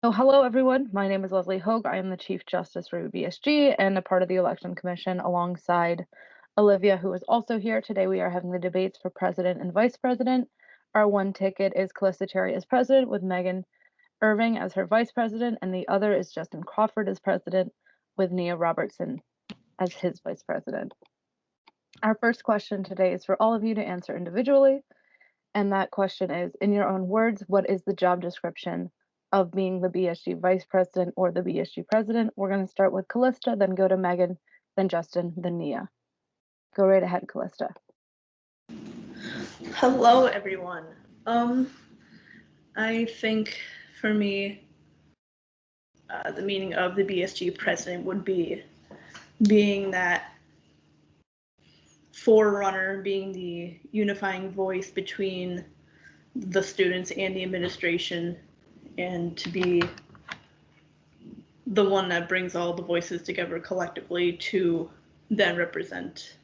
So hello everyone, my name is Leslie Hogue. I am the Chief Justice for BSG and a part of the Election Commission alongside Olivia, who is also here. Today we are having the debates for President and Vice President. Our one ticket is Kalista Terry as President with Meaghan Irving as her Vice President, and the other is Justin Crawford as President with Robertson as his Vice President. Our first question today is for all of you to answer individually, and that question is, in your own words, what is the job description of being the BSG Vice President or the BSG President? We're going to start with Kalista, then go to Meaghan, then Justin, then Nia. Go right ahead, Kalista. Hello, everyone. I think for me, the meaning of the BSG President would be being that forerunner, being the unifying voice between the students and the administration, and to be the one that brings all the voices together collectively to then represent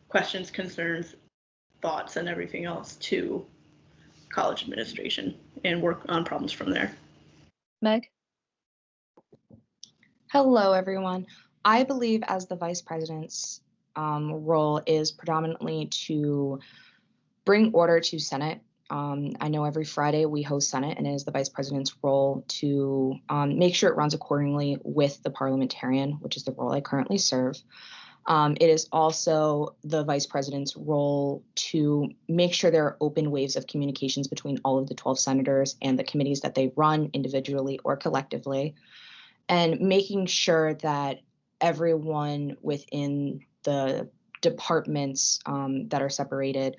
questions, concerns, thoughts, and everything else to college administration and work on problems from there. Meg? Hello, everyone. I believe as the Vice President's role is predominantly to bring order to Senate. I know every Friday we host Senate, and it is the Vice President's role to make sure it runs accordingly with the parliamentarian, which is the role I currently serve. It is also the Vice President's role to make sure there are open waves of communications between all of the 12 senators and the committees that they run individually or collectively, and making sure that everyone within the departments that are separated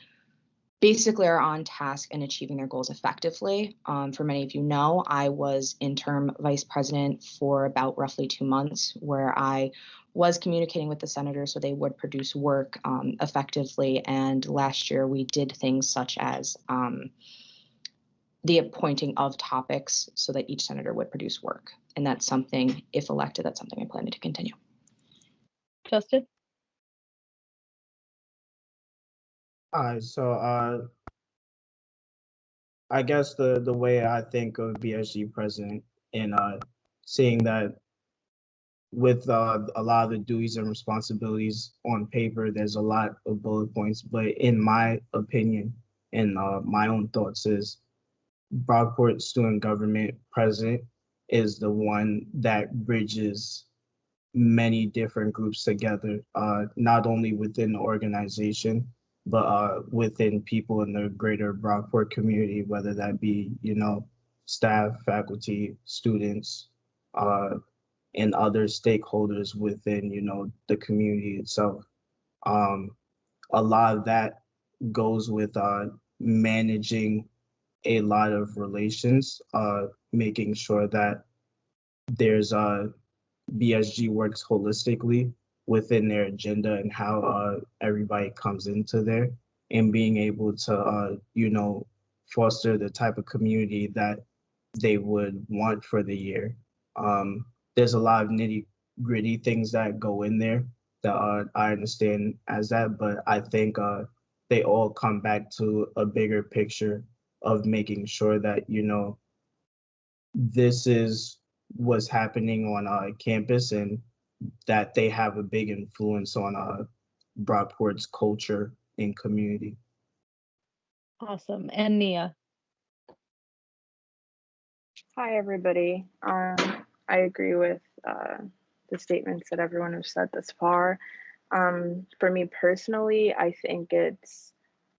basically are on task and achieving their goals effectively. For many of you know, I was interim vice president for about roughly 2 months, where I was communicating with the senators so they would produce work effectively. And last year we did things such as the appointing of topics so that each senator would produce work. And that's something, if elected, that's something I plan to continue. Justin? So I guess the way I think of BSG president and seeing that with a lot of the duties and responsibilities on paper, there's a lot of bullet points, but in my opinion and my own thoughts is Brockport student government president is the one that bridges many different groups together, not only within the organization, but within people in the greater Brockport community, whether that be, staff, faculty, students, and other stakeholders within, the community itself. A lot of that goes with managing a lot of relations, making sure that there's BSG works holistically within their agenda and how everybody comes into there, and being able to foster the type of community that they would want for the year. There's a lot of nitty-gritty things that go in there that I understand as that, but I think they all come back to a bigger picture of making sure that this is what's happening on campus, and that they have a big influence on Brockport's culture and community. Awesome. And Nia? Hi, everybody. I agree with the statements that everyone has said thus far. For me personally, I think it's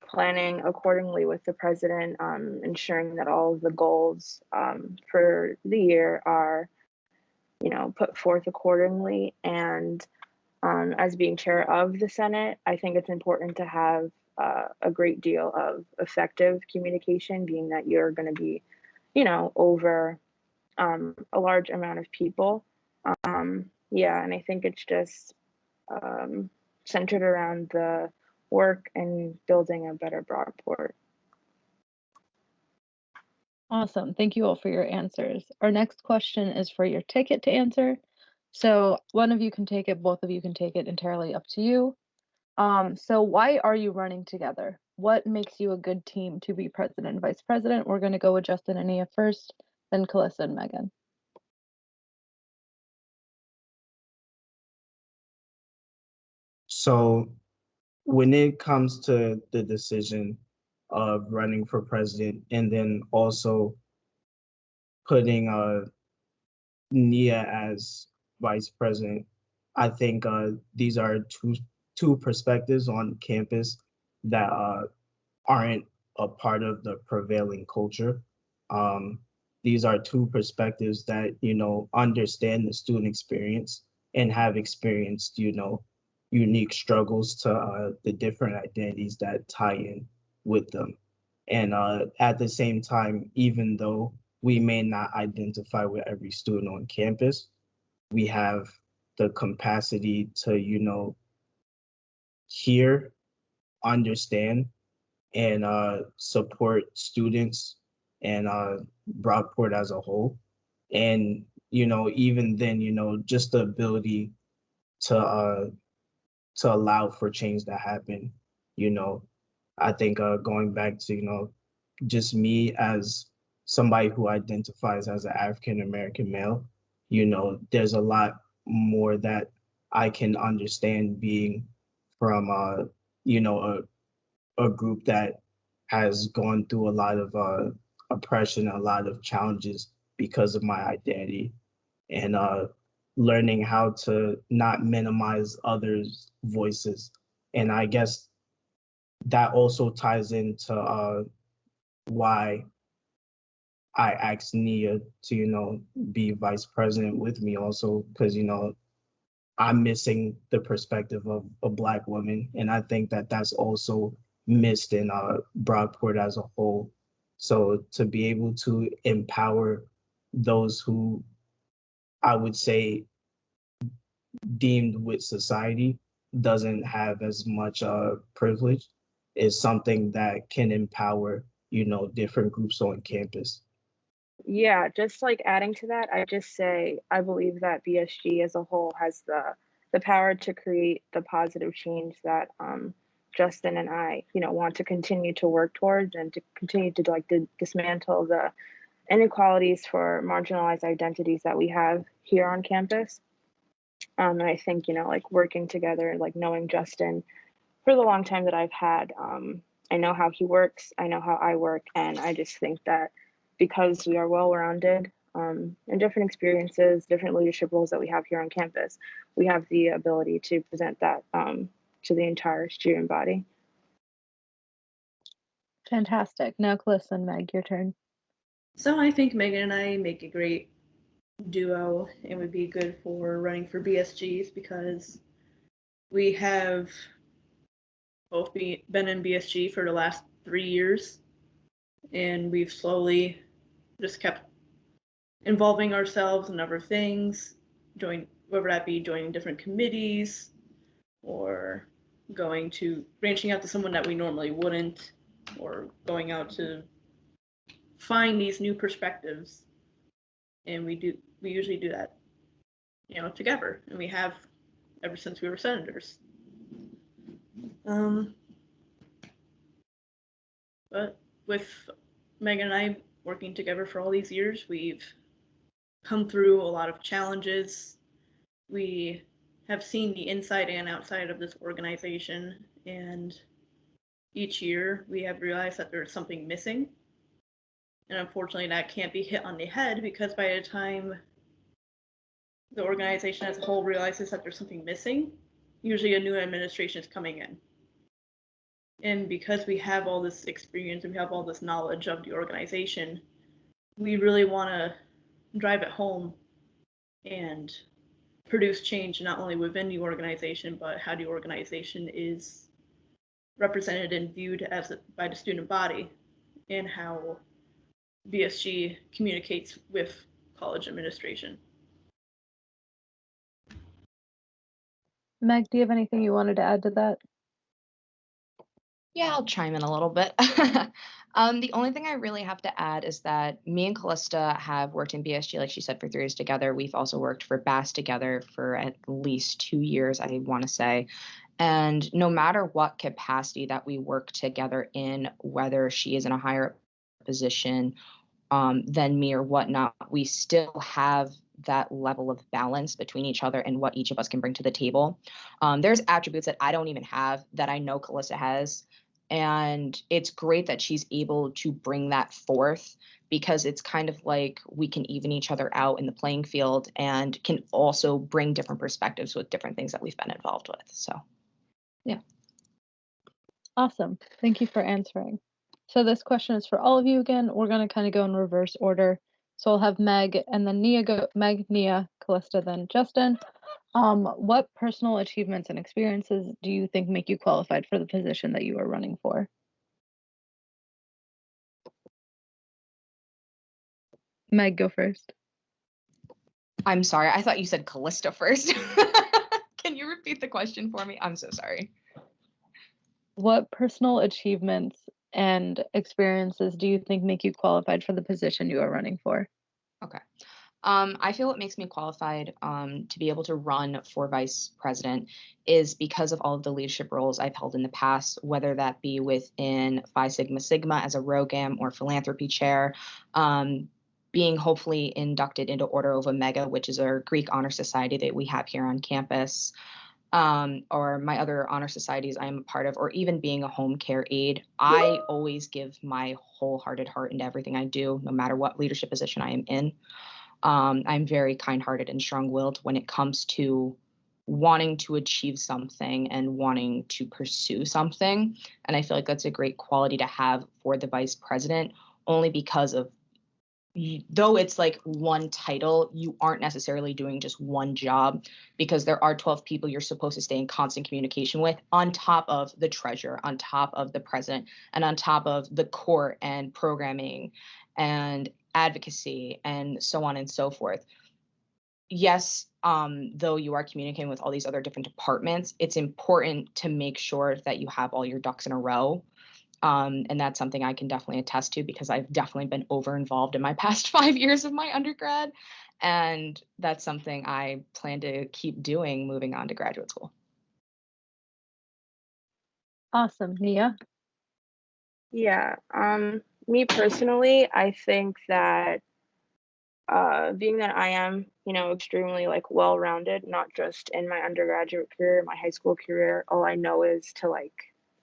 planning accordingly with the president, ensuring that all of the goals for the year are, put forth accordingly. And as being chair of the Senate, I think it's important to have a great deal of effective communication, being that you're going to be, over a large amount of people. Yeah, and I think it's just centered around the work and building a better Brockport. Awesome. Thank you all for your answers. Our next question is for your ticket to answer. So one of you can take it, both of you can take it, entirely up to you. So why are you running together? What makes you a good team to be president and vice president? We're going to go with Justin and Nia first, Then Kalista and Meaghan. So when it comes to the decision of running for president and then also putting Nia as vice president, I think these are two perspectives on campus that aren't a part of the prevailing culture. These are two perspectives that, understand the student experience and have experienced, unique struggles to the different identities that tie in with them. And at the same time, even though we may not identify with every student on campus, we have the capacity to, hear, understand, and support students and Brockport as a whole. And, even then, just the ability to allow for change to happen. I think going back to, just me as somebody who identifies as an African American male, there's a lot more that I can understand being from, a group that has gone through a lot of oppression, a lot of challenges because of my identity, and learning how to not minimize others' voices. And I guess that also ties into why I asked Nia to, be vice president with me also, because, I'm missing the perspective of a Black woman. And I think that that's also missed in Brockport as a whole. So to be able to empower those who I would say deemed with society doesn't have as much privilege is something that can empower, different groups on campus. Yeah, just like adding to that, I just say I believe that BSG as a whole has the power to create the positive change that Justin and I, want to continue to work towards and to continue to dismantle the inequalities for marginalized identities that we have here on campus. And I think, like working together, like knowing Justin for the long time that I've had, I know how he works, I know how I work, and I just think that because we are well-rounded in different experiences, different leadership roles that we have here on campus, we have the ability to present that to the entire student body. Fantastic. Now, Kalista and Meg, your turn. So I think Meaghan and I make a great duo and would be good for running for BSGs because we have both been in BSG for the last 3 years, and we've slowly just kept involving ourselves in other things, whether that be joining different committees or branching out to someone that we normally wouldn't, or going out to find these new perspectives. And we usually do that, together, and we have ever since we were senators. But with Meaghan and I working together for all these years, we've come through a lot of challenges. We have seen the inside and outside of this organization, and each year we have realized that there's something missing. And unfortunately, that can't be hit on the head because by the time the organization as a whole realizes that there's something missing, usually a new administration is coming in. And because we have all this experience and we have all this knowledge of the organization, we really want to drive it home and produce change not only within the organization, but how the organization is represented and viewed by the student body, and how BSG communicates with college administration. Meg, do you have anything you wanted to add to that? Yeah, I'll chime in a little bit. The only thing I really have to add is that me and Kalista have worked in BSG, like she said, for 3 years together. We've also worked for BAS together for at least 2 years, I want to say. And no matter what capacity that we work together in, whether she is in a higher position than me or whatnot, we still have that level of balance between each other and what each of us can bring to the table. There's attributes that I don't even have that I know Kalista has. And it's great that she's able to bring that forth, because it's kind of like we can even each other out in the playing field and can also bring different perspectives with different things that we've been involved with. So, yeah. Awesome. Thank you for answering. So this question is for all of you again. We're going to kind of go in reverse order. So I'll have Meg and then Nia go. Meg, Nia, Kalista, then Justin. What personal achievements and experiences do you think make you qualified for the position that you are running for? Meg, go first. I'm sorry. I thought you said Kalista first. Can you repeat the question for me? I'm so sorry. What personal achievements and experiences do you think make you qualified for the position you are running for? Okay. I feel what makes me qualified to be able to run for vice president is because of all of the leadership roles I've held in the past, whether that be within Phi Sigma Sigma as a ROGAM or philanthropy chair, being hopefully inducted into Order of Omega, which is our Greek honor society that we have here on campus, or my other honor societies I'm a part of, or even being a home care aide. I always give my wholehearted heart into everything I do, no matter what leadership position I am in. I'm very kind-hearted and strong-willed when it comes to wanting to achieve something and wanting to pursue something. And I feel like that's a great quality to have for the vice president, only because of, though it's like one title, you aren't necessarily doing just one job, because there are 12 people you're supposed to stay in constant communication with, on top of the treasurer, on top of the president, and on top of the court and programming and advocacy and so on and so forth. Yes, though you are communicating with all these other different departments, it's important to make sure that you have all your ducks in a row. And that's something I can definitely attest to, because I've definitely been over involved in my past 5 years of my undergrad. And that's something I plan to keep doing moving on to graduate school. Awesome. Nia? Yeah, me personally, I think that being that I am, extremely like well-rounded, not just in my undergraduate career, my high school career, all I know is to like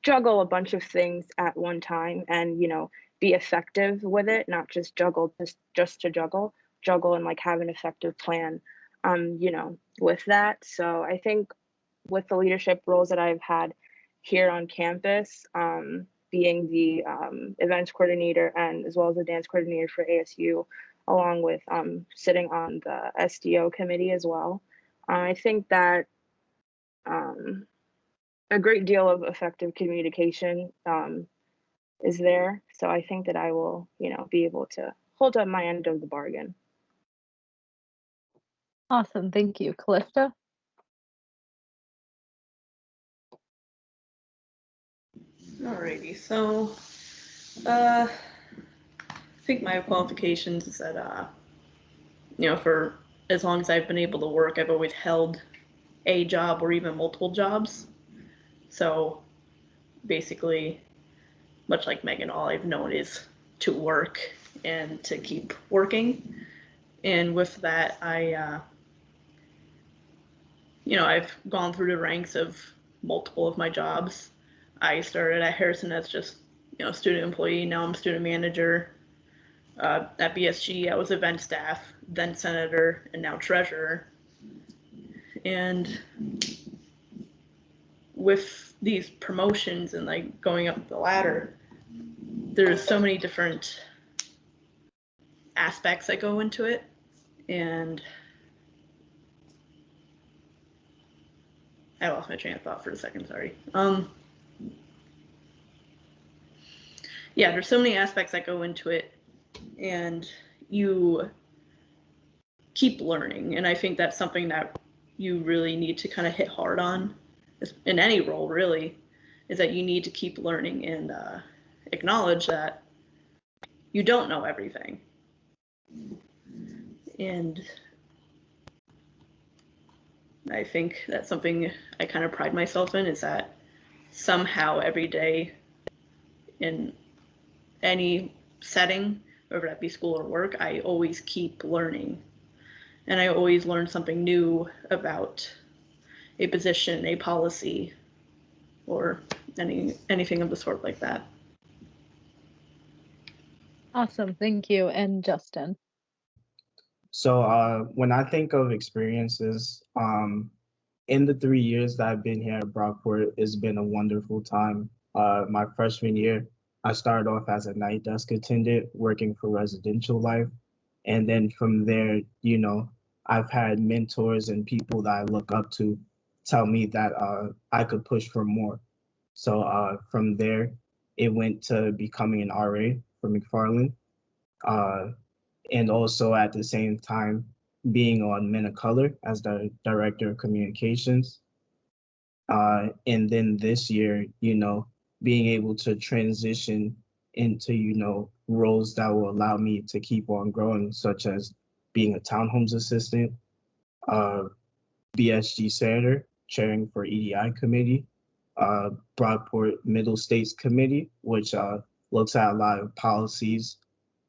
juggle a bunch of things at one time and, be effective with it, not just juggle just to juggle and like have an effective plan, with that. So I think with the leadership roles that I've had here on campus, being the events coordinator and as well as the dance coordinator for ASU, along with sitting on the SDO committee as well. I think that a great deal of effective communication is there. So I think that I will, be able to hold up my end of the bargain. Awesome. Thank you. Kalista? Alrighty, so I think my qualifications is that for as long as I've been able to work, I've always held a job or even multiple jobs. So basically, much like Meaghan, all I've known is to work and to keep working. And with that, I've gone through the ranks of multiple of my jobs. I started at Harrison as just, student employee. Now I'm student manager. At BSG, I was event staff, then senator, and now treasurer. And with these promotions and like going up the ladder, there's so many different aspects that go into it. And I lost my train of thought for a second, sorry. Yeah, there's so many aspects that go into it, and you keep learning. And I think that's something that you really need to kind of hit hard on in any role, really, is that you need to keep learning and acknowledge that you don't know everything. And I think that's something I kind of pride myself in, is that somehow every day in any setting, whether that be school or work, I always keep learning. And I always learn something new about a position, a policy, or anything of the sort like that. Awesome, thank you. And Justin. So when I think of experiences, in the 3 years that I've been here at Brockport, it's been a wonderful time. My freshman year, I started off as a night desk attendant working for Residential Life. And then from there, I've had mentors and people that I look up to tell me that I could push for more. So from there, it went to becoming an RA for McFarland. Uh, and also at the same time being on Men of Color as the director of communications. And then this year, being able to transition into, roles that will allow me to keep on growing, such as being a townhomes assistant, uh, BSG senator, chairing for EDI committee, Brockport Middle States Committee, which looks at a lot of policies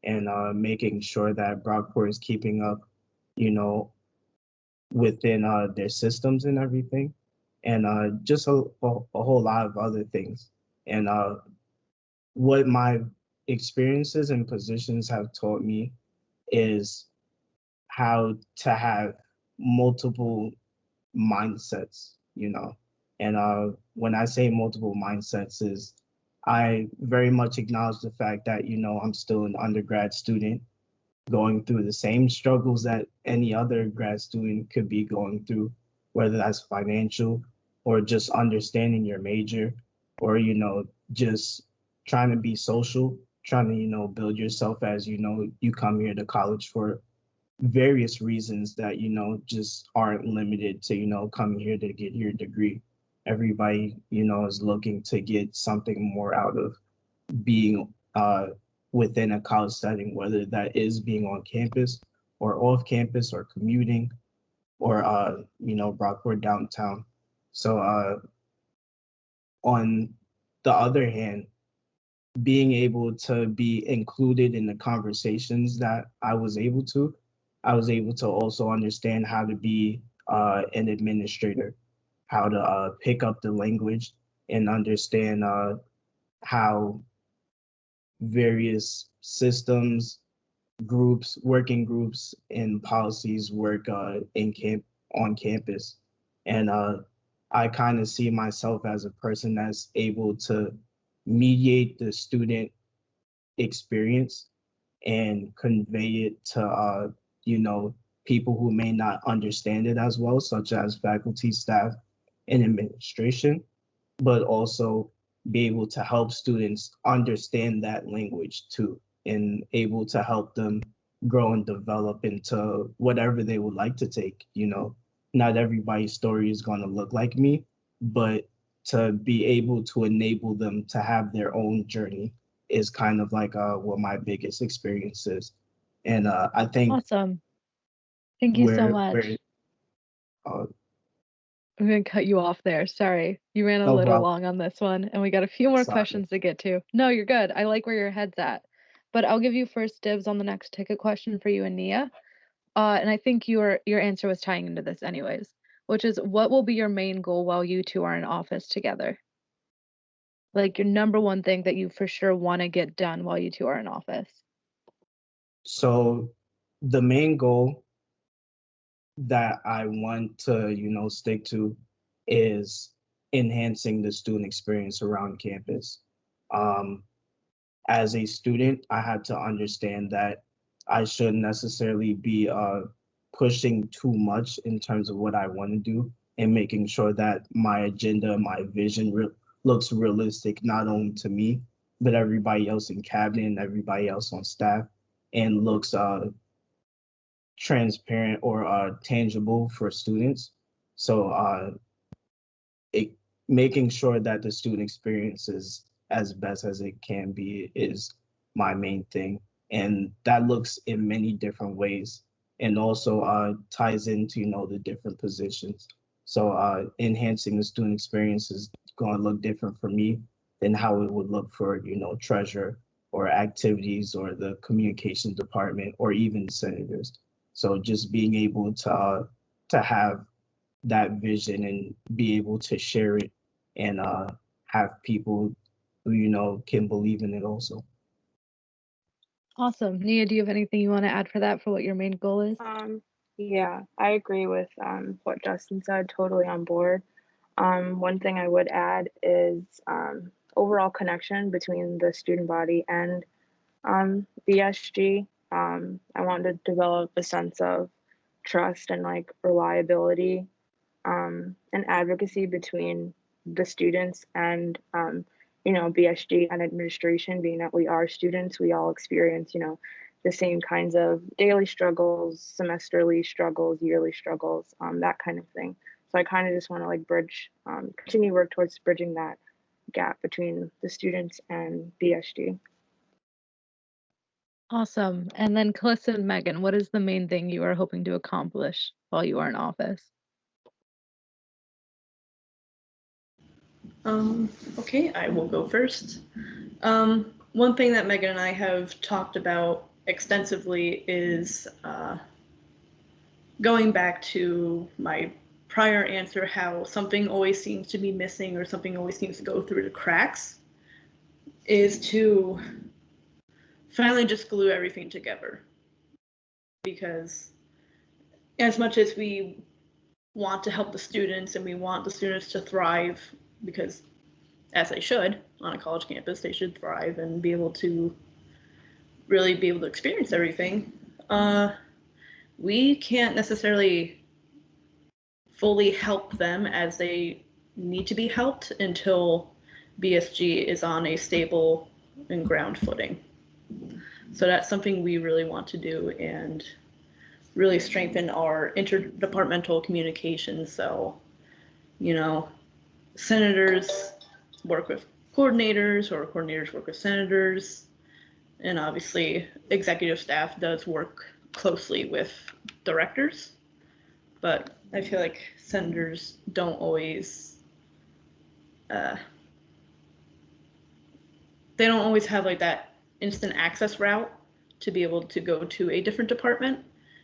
and making sure that Brockport is keeping up, within their systems and everything, and just a whole lot of other things. And what my experiences and positions have taught me is how to have multiple mindsets, And when I say multiple mindsets is I very much acknowledge the fact that, I'm still an undergrad student going through the same struggles that any other grad student could be going through, whether that's financial or just understanding your major or, just trying to be social, trying to, build yourself as, you come here to college for various reasons that, just aren't limited to, coming here to get your degree. Everybody, is looking to get something more out of being within a college setting, whether that is being on campus or off campus or commuting or, Brockport downtown. So on the other hand, being able to be included in the conversations that I was able to also understand how to be an administrator, how to pick up the language and understand how various systems, groups, working groups, and policies work on campus. And I kind of see myself as a person that's able to mediate the student experience and convey it to people who may not understand it as well, such as faculty, staff, and administration, but also be able to help students understand that language too, and able to help them grow and develop into whatever they would like to take. Not everybody's story is going to look like me, but to be able to enable them to have their own journey is kind of like what my biggest experience is. And I think Awesome. Thank you so where much. uh, I'm going to cut you off there. Sorry. You ran a no little problem. long on this one, and we got a few more Sorry. questions to get to. No, you're good. I like where your head's at. But I'll give you first dibs on the next ticket question for you and Nia. And I think your answer was tying into this anyways, which is what will be your main goal while you two are in office together? Like your number one thing that you for sure want to get done while you two are in office. So the main goal that I want to, stick to is enhancing the student experience around campus. As a student, I had to understand that I shouldn't necessarily be pushing too much in terms of what I want to do and making sure that my agenda, my vision looks realistic, not only to me, but everybody else in cabinet and everybody else on staff, and looks transparent or tangible for students. So it, making sure that the student experience is as best as it can be is my main thing. And that looks in many different ways and also ties into, the different positions. So enhancing the student experience is going to look different for me than how it would look for, treasurer or activities or the communications department or even senators. So just being able to have that vision and be able to share it and have people who can believe in it also. Awesome. Nia, do you have anything you want to add for that, for what your main goal is? Yeah, I agree with what Justin said, totally on board. One thing I would add is overall connection between the student body and BSG. I want to develop a sense of trust and like reliability and advocacy between the students and BSG and administration. Being that we are students, we all experience the same kinds of daily struggles, semesterly struggles, yearly struggles, that kind of thing. So I kind of just want to like bridge, continue work towards bridging that gap between the students and BSG. Awesome. And then Kalista and Meaghan, what is the main thing you are hoping to accomplish while you are in office? Okay, I will go first. One thing that Meaghan and I have talked about extensively is going back to my prior answer, how something always seems to be missing or something always seems to go through the cracks, is to finally just glue everything together. Because as much as we want to help the students and we want the students to thrive, because as they should on a college campus, they should thrive and be able to really be able to experience everything. We can't necessarily fully help them as they need to be helped until BSG is on a stable and ground footing. So that's something we really want to do and really strengthen our interdepartmental communication. So, senators work with coordinators or coordinators work with senators. And obviously executive staff does work closely with directors, but I feel like senators don't always they don't always have like that instant access route to be able to go to a different department.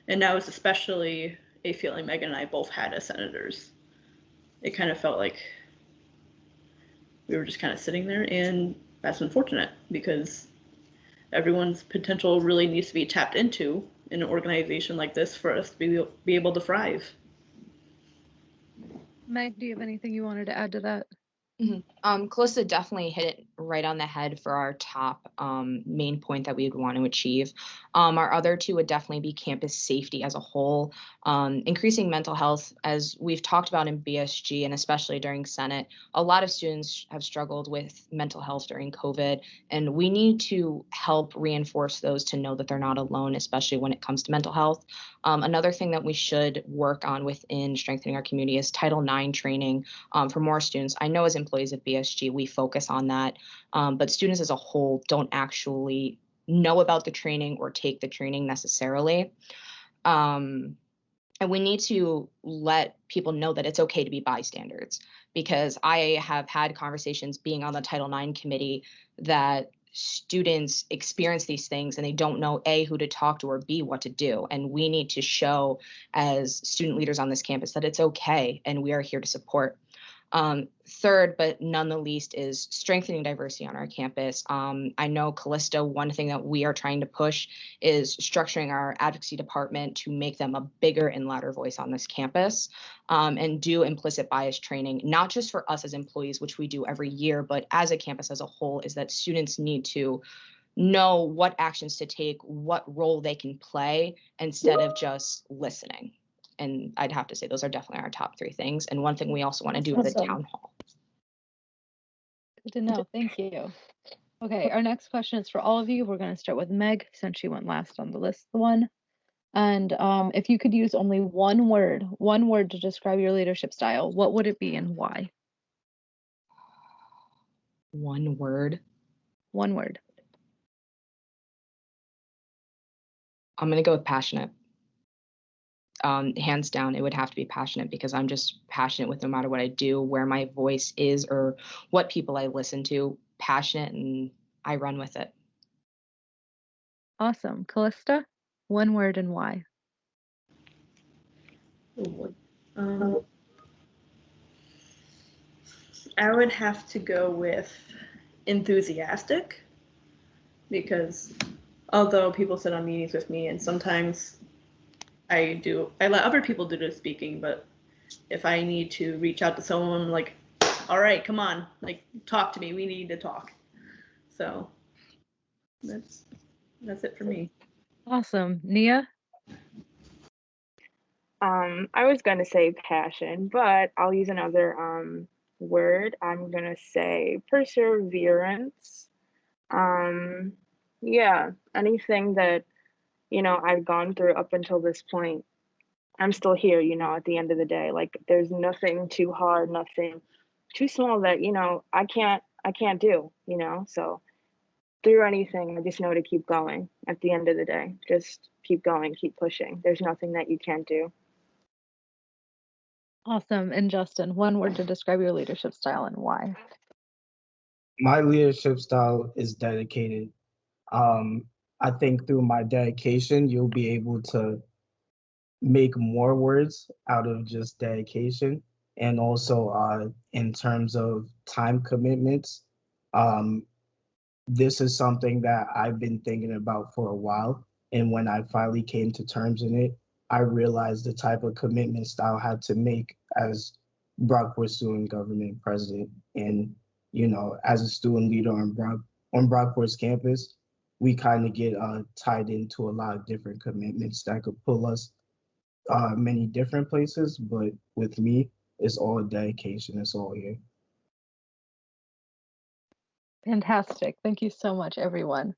And that was especially a feeling Meaghan and I both had as senators. It kind of felt like we were just kind of sitting there, and that's unfortunate because everyone's potential really needs to be tapped into in an organization like this for us to be able to thrive. Meg, do you have anything you wanted to add to that? Kalista definitely hit it right on the head for our top main point that we would want to achieve. Our other two would definitely be campus safety as a whole, increasing mental health, as we've talked about in BSG and especially during Senate. A lot of students have struggled with mental health during COVID, and we need to help reinforce those to know that they're not alone, especially when it comes to mental health. Another thing that we should work on within strengthening our community is Title IX training for more students. I know as employees at BSG, we focus on that, but students as a whole don't actually know about the training or take the training necessarily. And we need to let people know that it's okay to be bystanders, because I have had conversations being on the Title IX committee that students experience these things and they don't know A, who to talk to, or B, what to do. And we need to show as student leaders on this campus that it's okay and we are here to support. Third, but none the least, is strengthening diversity on our campus. I know, Kalista, one thing that we are trying to push is structuring our advocacy department to make them a bigger and louder voice on this campus, and do implicit bias training, not just for us as employees, which we do every year, but as a campus as a whole, is that students need to know what actions to take, what role they can play, instead of just listening. And I'd have to say those are definitely our top three things. And one thing we also want to do is a town hall. Good to know. Thank you. Okay, our next question is for all of you. We're going to start with Meg, since she went last on the list one. And if you could use only one word to describe your leadership style, what would it be and why? One word? One word. I'm going to go with passionate. Hands down, it would have to be passionate, because I'm just passionate with no matter what I do, where my voice is, or what people I listen to. Passionate, and I run with it. Awesome. Kalista, one word and why? Oh boy. I would have to go with enthusiastic, because although people sit on meetings with me and sometimes I let other people do the speaking, but if I need to reach out to someone, like, all right, come on, like, talk to me, we need to talk. So that's it for me. Awesome. Nia? I was gonna say passion, but I'll use another word. I'm gonna say perseverance. Yeah, anything that, I've gone through up until this point, I'm still here, at the end of the day. Like there's nothing too hard, nothing too small that, I can't do, So through anything, I just know to keep going at the end of the day. Just keep going, keep pushing. There's nothing that you can't do. Awesome. And Justin, one word to describe your leadership style and why? My leadership style is dedicated. I think through my dedication, you'll be able to make more words out of just dedication. And also, in terms of time commitments, um, this is something that I've been thinking about for a while. And when I finally came to terms in it, I realized the type of commitments that I had to make as Brockport student government president. And, as a student leader on Brockport's campus, we kind of get tied into a lot of different commitments that could pull us many different places. But with me, it's all dedication. It's all here. Fantastic. Thank you so much, everyone.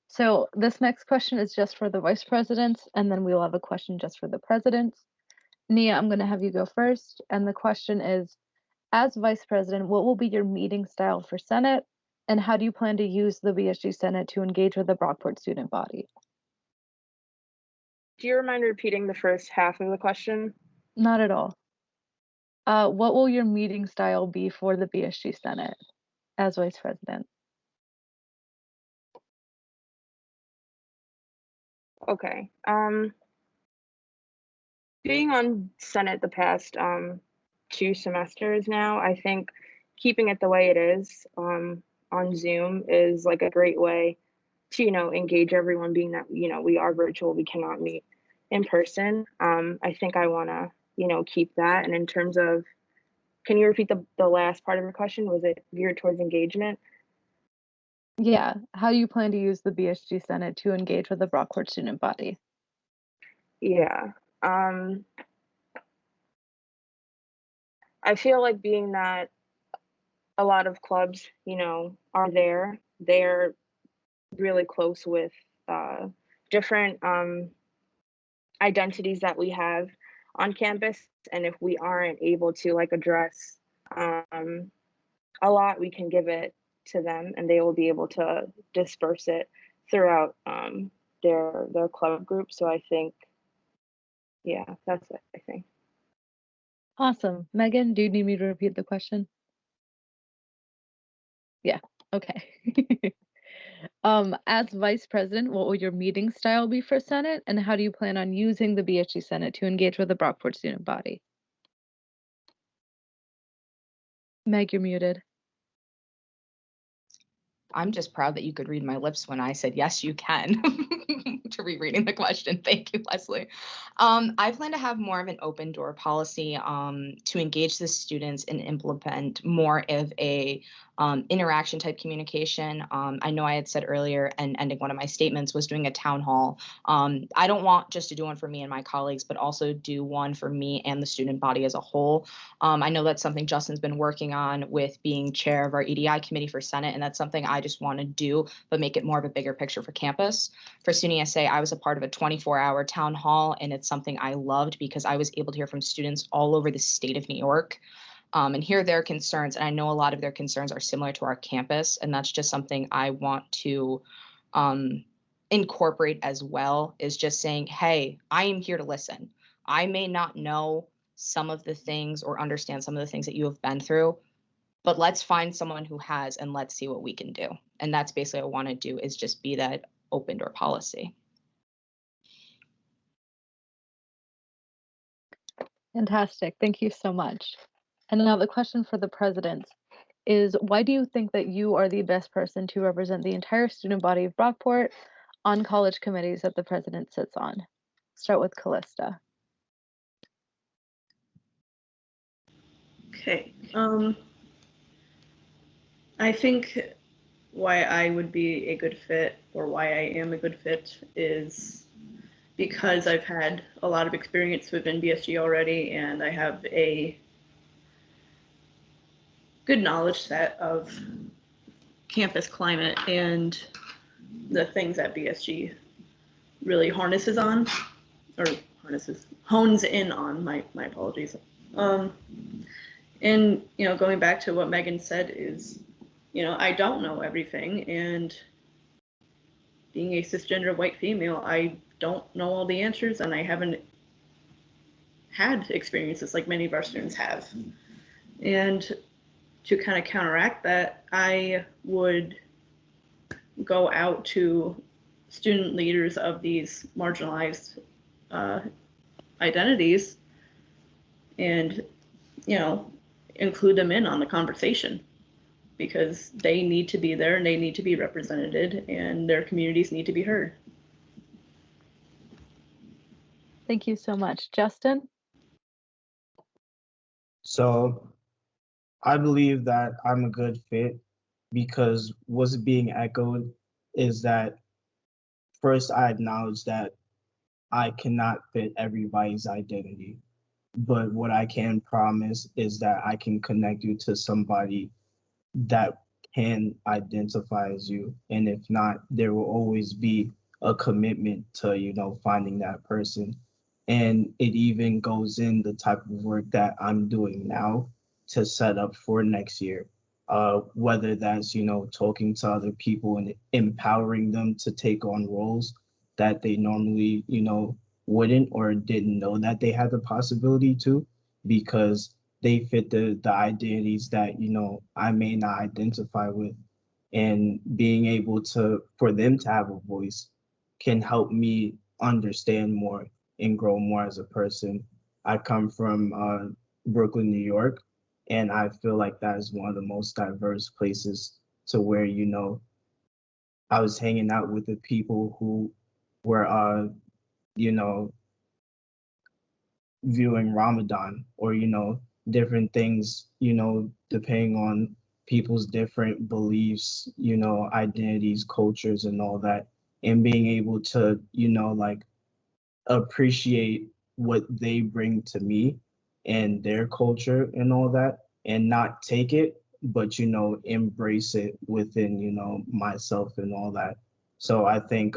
So this next question is just for the vice presidents, and then we'll have a question just for the presidents. Nia, I'm going to have you go first. And the question is, as vice president, what will be your meeting style for Senate? And how do you plan to use the BSG Senate to engage with the Brockport student body? Do you mind repeating the first half of the question? Not at all. What will your meeting style be for the BSG Senate as vice president? Okay. Being on Senate the past 2 semesters now, I think keeping it the way it is on Zoom is like a great way to, engage everyone, being that, we are virtual, we cannot meet in person. I think I want to, keep that. And in terms of, can you repeat the last part of your question? Was it geared towards engagement? Yeah. How do you plan to use the BSG Senate to engage with the Brockport student body? Yeah. I feel like being that a lot of clubs, are there, they're really close with different identities that we have on campus. And if we aren't able to like address a lot, we can give it to them and they will be able to disperse it throughout their club group. So I think, yeah, that's it, I think. Awesome. Meaghan, do you need me to repeat the question? Yeah. Okay. As vice president, what will your meeting style be for Senate? And how do you plan on using the BSG Senate to engage with the Brockport student body? Meg, you're muted. I'm just proud that you could read my lips when I said, yes, you can, to rereading the question. Thank you, Leslie. I plan to have more of an open door policy to engage the students and implement more of a interaction type communication. I know I had said earlier, and ending one of my statements was doing a town hall. I don't want just to do one for me and my colleagues, but also do one for me and the student body as a whole. I know that's something Justin's been working on with being chair of our EDI committee for Senate, and that's something I just want to do, but make it more of a bigger picture for campus. For SUNY SA, I was a part of a 24-hour town hall, and it's something I loved because I was able to hear from students all over the state of New York and hear their concerns. And I know a lot of their concerns are similar to our campus, and that's just something I want to incorporate as well, is just saying, hey, I am here to listen. I may not know some of the things or understand some of the things that you have been through, but let's find someone who has and let's see what we can do. And that's basically what I want to do, is just be that open door policy. Fantastic. Thank you so much. And now the question for the president is, why do you think that you are the best person to represent the entire student body of Brockport on college committees that the president sits on? Start with Kalista. Okay. I think why I would be a good fit, or why I am a good fit, is because I've had a lot of experience within BSG already, and I have a good knowledge set of campus climate and the things that BSG really hones in on. My apologies. And going back to what Meaghan said is, I don't know everything, and being a cisgender white female, I don't know all the answers, and I haven't had experiences like many of our students have. And to kind of counteract that, I would go out to student leaders of these marginalized identities and, include them in on the conversation, because they need to be there and they need to be represented and their communities need to be heard. Thank you so much. Justin? So I believe that I'm a good fit because what's being echoed is that first I acknowledge that I cannot fit everybody's identity. But what I can promise is that I can connect you to somebody that can identify as you. And if not, there will always be a commitment to, finding that person. And it even goes in the type of work that I'm doing now to set up for next year. Whether that's, talking to other people and empowering them to take on roles that they normally, wouldn't or didn't know that they had the possibility to, because they fit the identities that I may not identify with, and being able for them to have a voice can help me understand more and grow more as a person. I come from Brooklyn, New York, and I feel like that is one of the most diverse places to where I was hanging out with the people who were viewing Ramadan or, different things, depending on people's different beliefs, identities, cultures, and all that. And being able to, like appreciate what they bring to me and their culture and all that, and not take it, but, embrace it within, myself and all that. So I think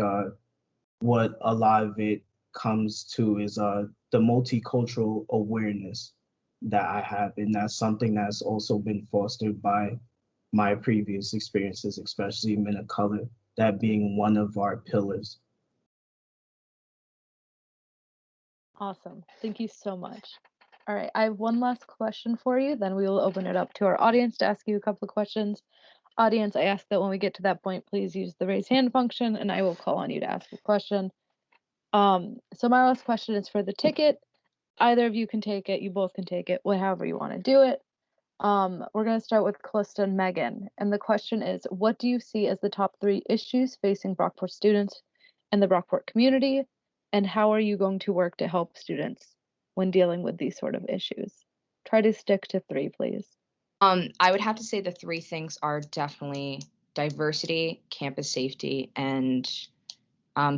what a lot of it comes to is the multicultural awareness that I have, and that's something that's also been fostered by my previous experiences, especially men of color, that being one of our pillars. Awesome. Thank you so much. All right, I have one last question for you, then we will open it up to our audience to ask you a couple of questions. Audience, I ask that when we get to that point, please use the raise hand function and I will call on you to ask a question. So my last question is for the ticket. Either of you can take it, you both can take it, however you want to do it. We're going to start with Kalista and Meaghan. And the question is, what do you see as the top 3 issues facing Brockport students and the Brockport community? And how are you going to work to help students when dealing with these sort of issues? Try to stick to 3, please. I would have to say the 3 things are definitely diversity, campus safety, and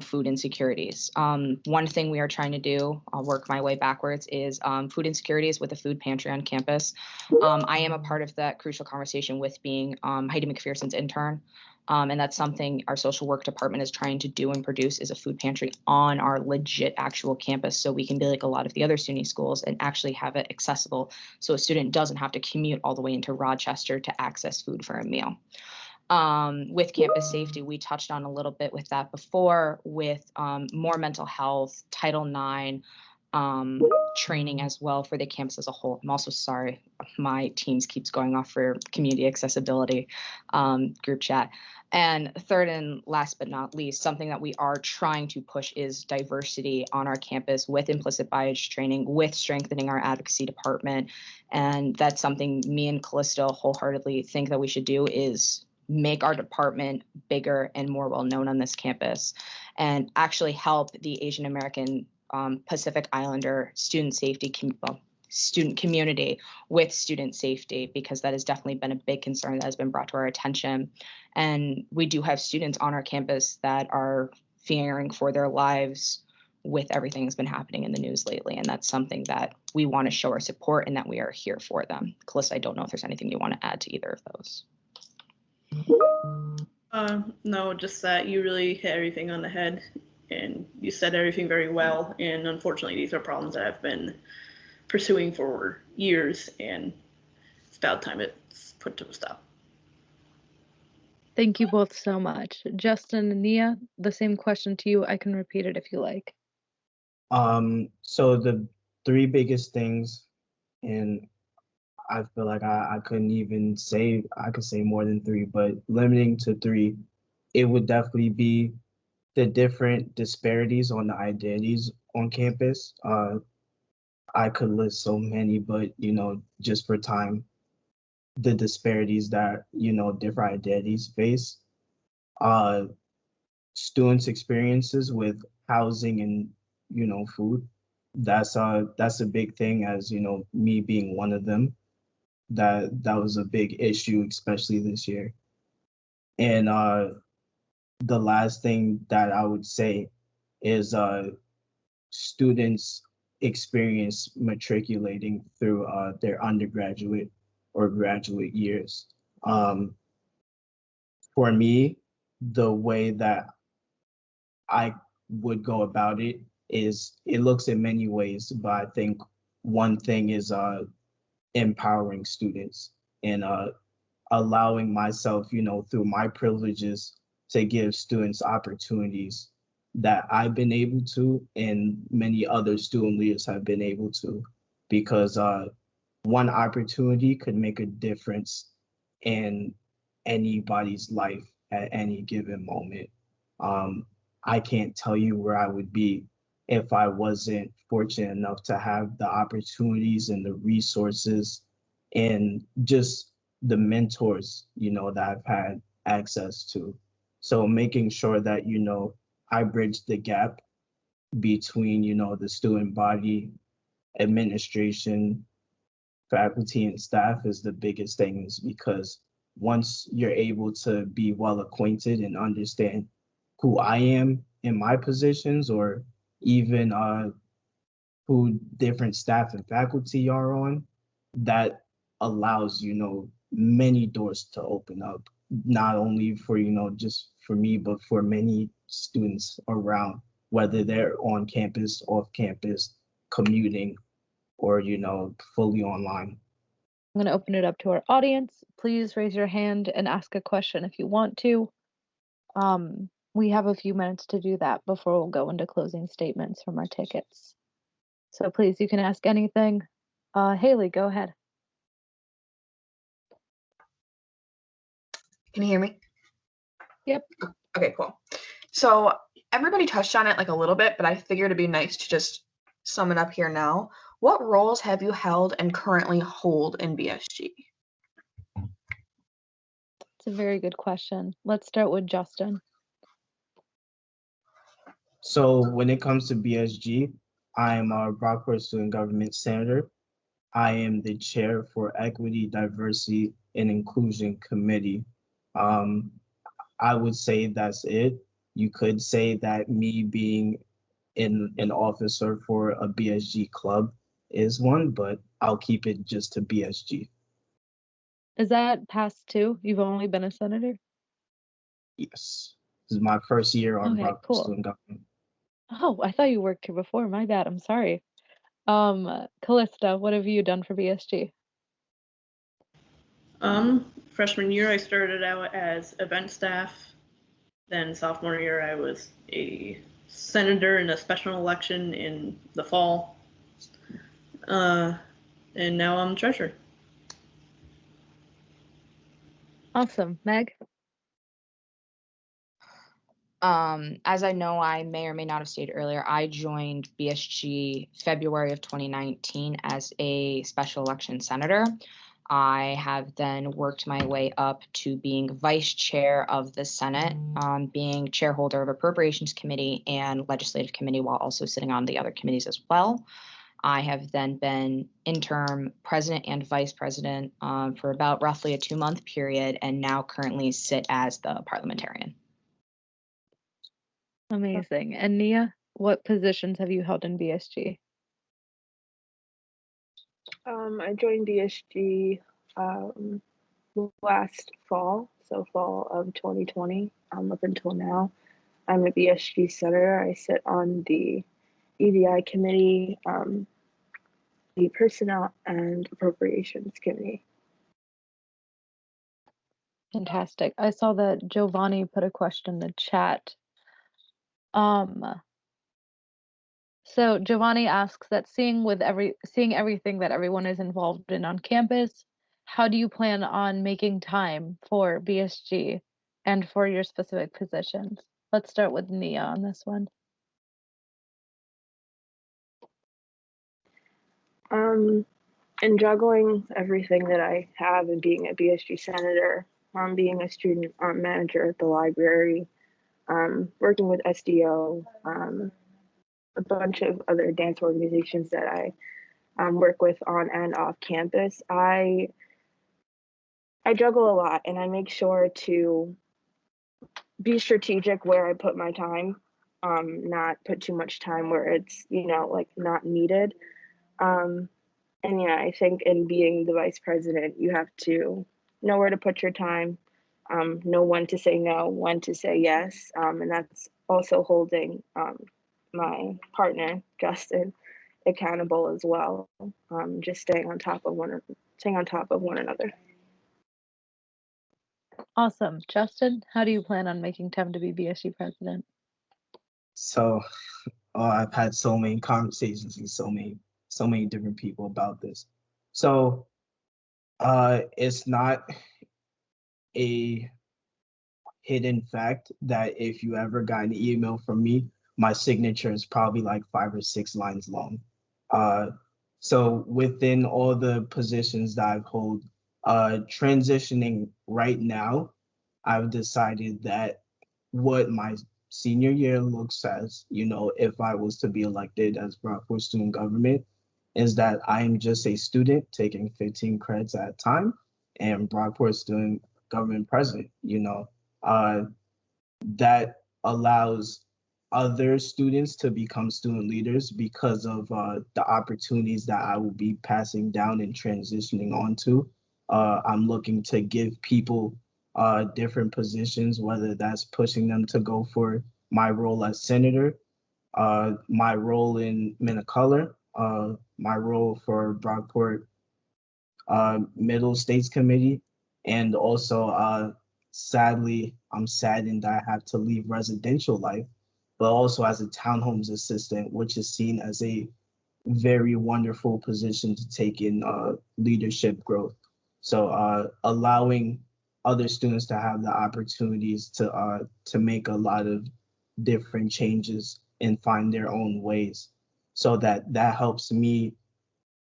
food insecurities. One thing we are trying to do, I'll work my way backwards, is food insecurities with a food pantry on campus. I am a part of that crucial conversation with being Heidi McPherson's intern. And that's something our social work department is trying to do and produce, is a food pantry on our legit actual campus, so we can be like a lot of the other SUNY schools and actually have it accessible so a student doesn't have to commute all the way into Rochester to access food for a meal. With campus safety, we touched on a little bit with that before, with more mental health, Title IX, training as well for the campus as a whole. I'm also sorry, my Teams keeps going off for community accessibility group chat. And third and last but not least, something that we are trying to push is diversity on our campus with implicit bias training, with strengthening our advocacy department. And that's something me and Kalista wholeheartedly think that we should do, is make our department bigger and more well known on this campus, and actually help the Asian American Pacific Islander student community with student safety, because that has definitely been a big concern that has been brought to our attention. And we do have students on our campus that are fearing for their lives with everything that's been happening in the news lately. And that's something that we want to show our support and that we are here for them. Kalista, I don't know if there's anything you want to add to either of those. No, just that you really hit everything on the head, and you said everything very well. And unfortunately, these are problems that I've been pursuing for years, and it's about time it's put to a stop. Thank you both so much. Justin and Nia, the same question to you. I can repeat it if you like. So the three biggest things, and I feel like I couldn't even say, I could say more than three, but limiting to three, it would definitely be the different disparities on the identities on campus. I could list so many, but just for time, the disparities that different identities face. Students' experiences with housing and food. That's a big thing, as me being one of them. That was a big issue, especially this year. And the last thing that I would say is students experience matriculating through their undergraduate or graduate years. For me, the way that I would go about it is, it looks in many ways, but I think one thing is empowering students and allowing myself, through my privileges, to give students opportunities that I've been able to, and many other student leaders have been able to, because one opportunity could make a difference in anybody's life at any given moment. I can't tell you where I would be if I wasn't fortunate enough to have the opportunities and the resources and just the mentors, that I've had access to. So making sure that, I bridge the gap between, the student body, administration, faculty, and staff is the biggest things, because once you're able to be well acquainted and understand who I am in my positions, or even who different staff and faculty are on, that allows, many doors to open up, not only for, just for me, but for many students around, whether they're on campus, off campus, commuting, or, fully online. I'm going to open it up to our audience. Please raise your hand and ask a question if you want to. We have a few minutes to do that before we'll go into closing statements from our tickets. So please, you can ask anything. Haley, go ahead. Can you hear me? Yep. Okay, cool. So everybody touched on it like a little bit, but I figured it'd be nice to just sum it up here now. What roles have you held and currently hold in BSG? It's a very good question. Let's start with Justin. So when it comes to BSG, I am a Brockport Student Government Senator. I am the chair for Equity, Diversity, and Inclusion Committee. I would say that's it. You could say that me being an officer for a BSG club is one, but I'll keep it just to BSG. Is that past two? You've only been a senator? Yes. This is my first year on Brockport Student Government. Oh, I thought you worked here before. My bad. I'm sorry. Kalista, what have you done for BSG? Freshman year, I started out as event staff. Then sophomore year, I was a senator in a special election in the fall. and now I'm treasurer. Awesome. Meg? As I know, I may or may not have stated earlier, I joined BSG February of 2019 as a special election senator. I have then worked my way up to being vice chair of the Senate, being chairholder of Appropriations Committee and Legislative Committee, while also sitting on the other committees as well. I have then been interim president and vice president for about roughly a 2-month period, and now currently sit as the parliamentarian. Amazing. And Nia, what positions have you held in BSG? I joined BSG last fall, so fall of 2020, up until now. I'm a BSG senator. I sit on the EDI committee, the Personnel and Appropriations Committee. Fantastic. I saw that Giovanni put a question in the chat. So Giovanni asks that seeing everything that everyone is involved in on campus, how do you plan on making time for BSG and for your specific positions? Let's start with Nia on this one. And juggling everything that I have and being a BSG senator, being a student manager at the library, working with SDO, a bunch of other dance organizations that I work with on and off campus. I juggle a lot, and I make sure to be strategic where I put my time, not put too much time where it's, like not needed. And yeah, I think in being the vice president, you have to know where to put your time, know when to say no, when to say yes. And that's also holding my partner, Justin, accountable as well. Just staying on top of one another. Awesome. Justin, how do you plan on making time to be BSG president? So, I've had so many conversations with so many different people about this. So, it's not a hidden fact that if you ever got an email from me, my signature is probably like 5 or 6 lines long. So within all the positions that I've held, transitioning right now, I've decided that what my senior year looks as, if I was to be elected as Brockport student government, is that I am just a student taking 15 credits at a time, and Brockport student government president. That allows other students to become student leaders because of the opportunities that I will be passing down and transitioning onto. I'm looking to give people different positions, whether that's pushing them to go for my role as senator, my role in Men of Color, my role for Brockport Middle States Committee, and also sadly, I'm saddened that I have to leave residential life, but also as a townhomes assistant, which is seen as a very wonderful position to take in leadership growth. So allowing other students to have the opportunities to make a lot of different changes and find their own ways, so that helps me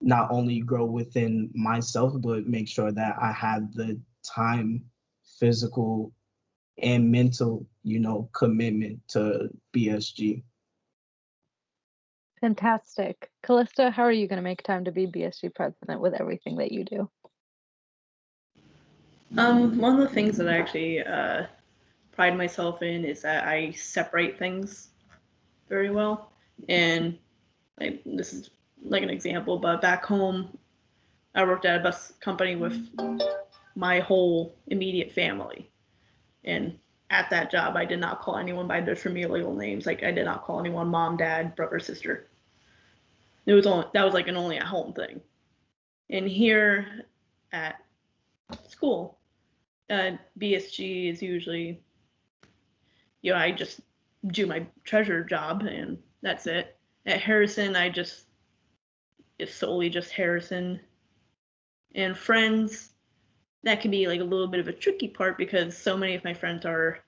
not only grow within myself, but make sure that I have the time, physical and mental, commitment to BSG. Fantastic. Kalista, how are you going to make time to be BSG president with everything that you do? One of the things that I actually pride myself in is that I separate things very well. And this is like an example, but back home, I worked at a bus company with my whole immediate family. And at that job, I did not call anyone by their familial names. Like I did not call anyone mom, dad, brother, sister. That was like an only at home thing. And here at school, BSG is usually, I just do my treasurer job and that's it. At Harrison, is solely just Harrison and friends, that can be like a little bit of a tricky part because so many of my friends are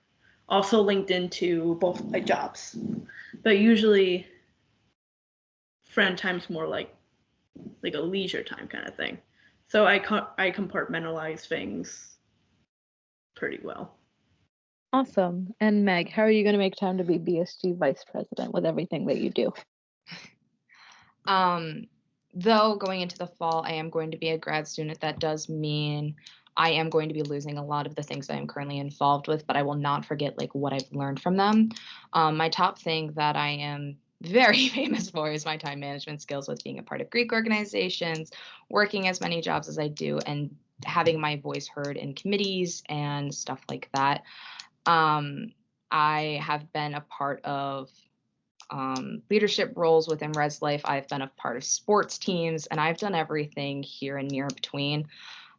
also linked into both my jobs. But usually friend time's more like a leisure time kind of thing. So I compartmentalize things pretty well. Awesome. And Meg, how are you going to make time to be BSG vice president with everything that you do? Though going into the fall, I am going to be a grad student. That does mean I am going to be losing a lot of the things I am currently involved with, but I will not forget like what I've learned from them. My top thing that I am very famous for is my time management skills with being a part of Greek organizations, working as many jobs as I do, and having my voice heard in committees and stuff like that. I have been a part of leadership roles within Res Life. I've been a part of sports teams, and I've done everything here and near between.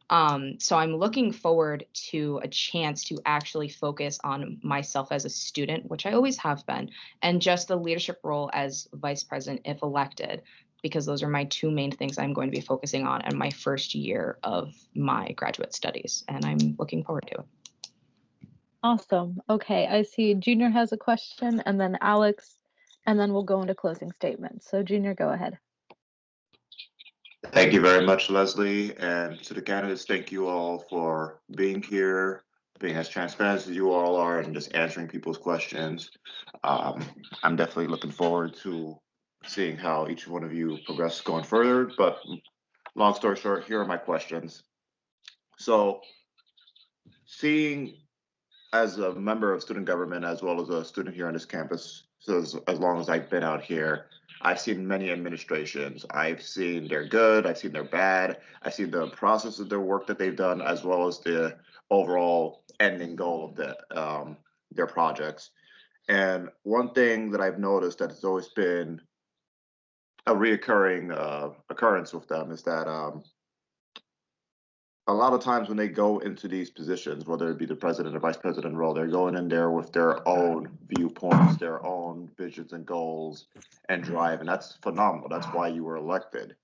So I'm looking forward to a chance to actually focus on myself as a student, which I always have been, and just the leadership role as vice president if elected, because those are my two main things I'm going to be focusing on in my first year of my graduate studies, and I'm looking forward to it. Awesome. Okay, I see Junior has a question, and then Alex, and then we'll go into closing statements. So Junior, go ahead. Thank you very much, Leslie, and to the candidates, thank you all for being here, being as transparent as you all are, and just answering people's questions. I'm definitely looking forward to seeing how each one of you progress going further, but long story short, here are my questions. So, seeing as a member of student government, as well as a student here on this campus, so as long as I've been out here, I've seen many administrations. I've seen they're good, I've seen they're bad, I've seen the process of their work that they've done, as well as the overall ending goal of their projects. And one thing that I've noticed that has always been a reoccurring occurrence with them is that a lot of times when they go into these positions, whether it be the president or vice president role, they're going in there with their own viewpoints, their own visions and goals and drive. And that's phenomenal. That's why you were elected.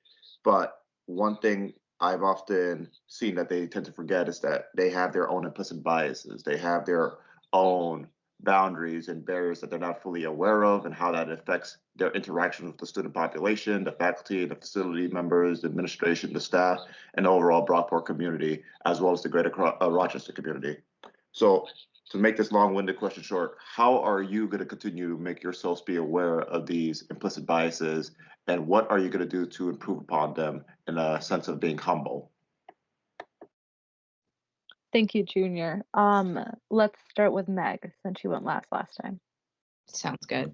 But one thing I've often seen that they tend to forget is that they have their own implicit biases. They have their own boundaries and barriers that they're not fully aware of, and how that affects their interaction with the student population, the faculty, the facility members, the administration, the staff, and the overall Brockport community, as well as the greater Rochester community. So to make this long-winded question short, how are you going to continue to make yourselves be aware of these implicit biases, and what are you going to do to improve upon them in a sense of being humble? Thank you, Junior. Let's start with Meg, since she went last time. Sounds good.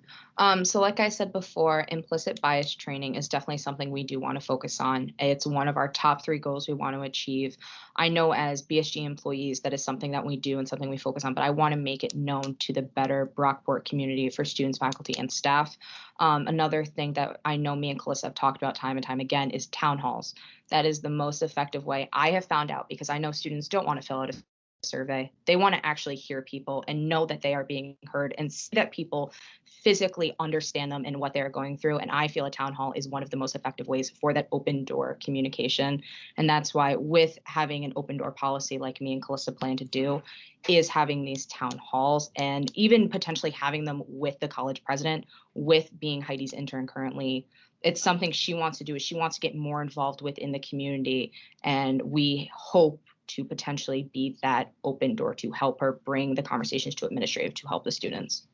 So like I said before, implicit bias training is definitely something we do want to focus on. It's one of our top 3 goals we want to achieve. I know as BSG employees, that is something that we do and something we focus on, but I want to make it known to the better Brockport community for students, faculty, and staff. Another thing that I know me and Kalista have talked about time and time again is town halls. That is the most effective way I have found out, because I know students don't want to fill out a survey. They want to actually hear people and know that they are being heard, and see that people physically understand them and what they're going through. And I feel a town hall is one of the most effective ways for that open door communication. And that's why, with having an open door policy like me and Kalista plan to do, is having these town halls, and even potentially having them with the college president, with being Heidi's intern currently. It's something she wants to do, is she wants to get more involved within the community, and we hope to potentially be that open door to help her bring the conversations to administrative to help the students.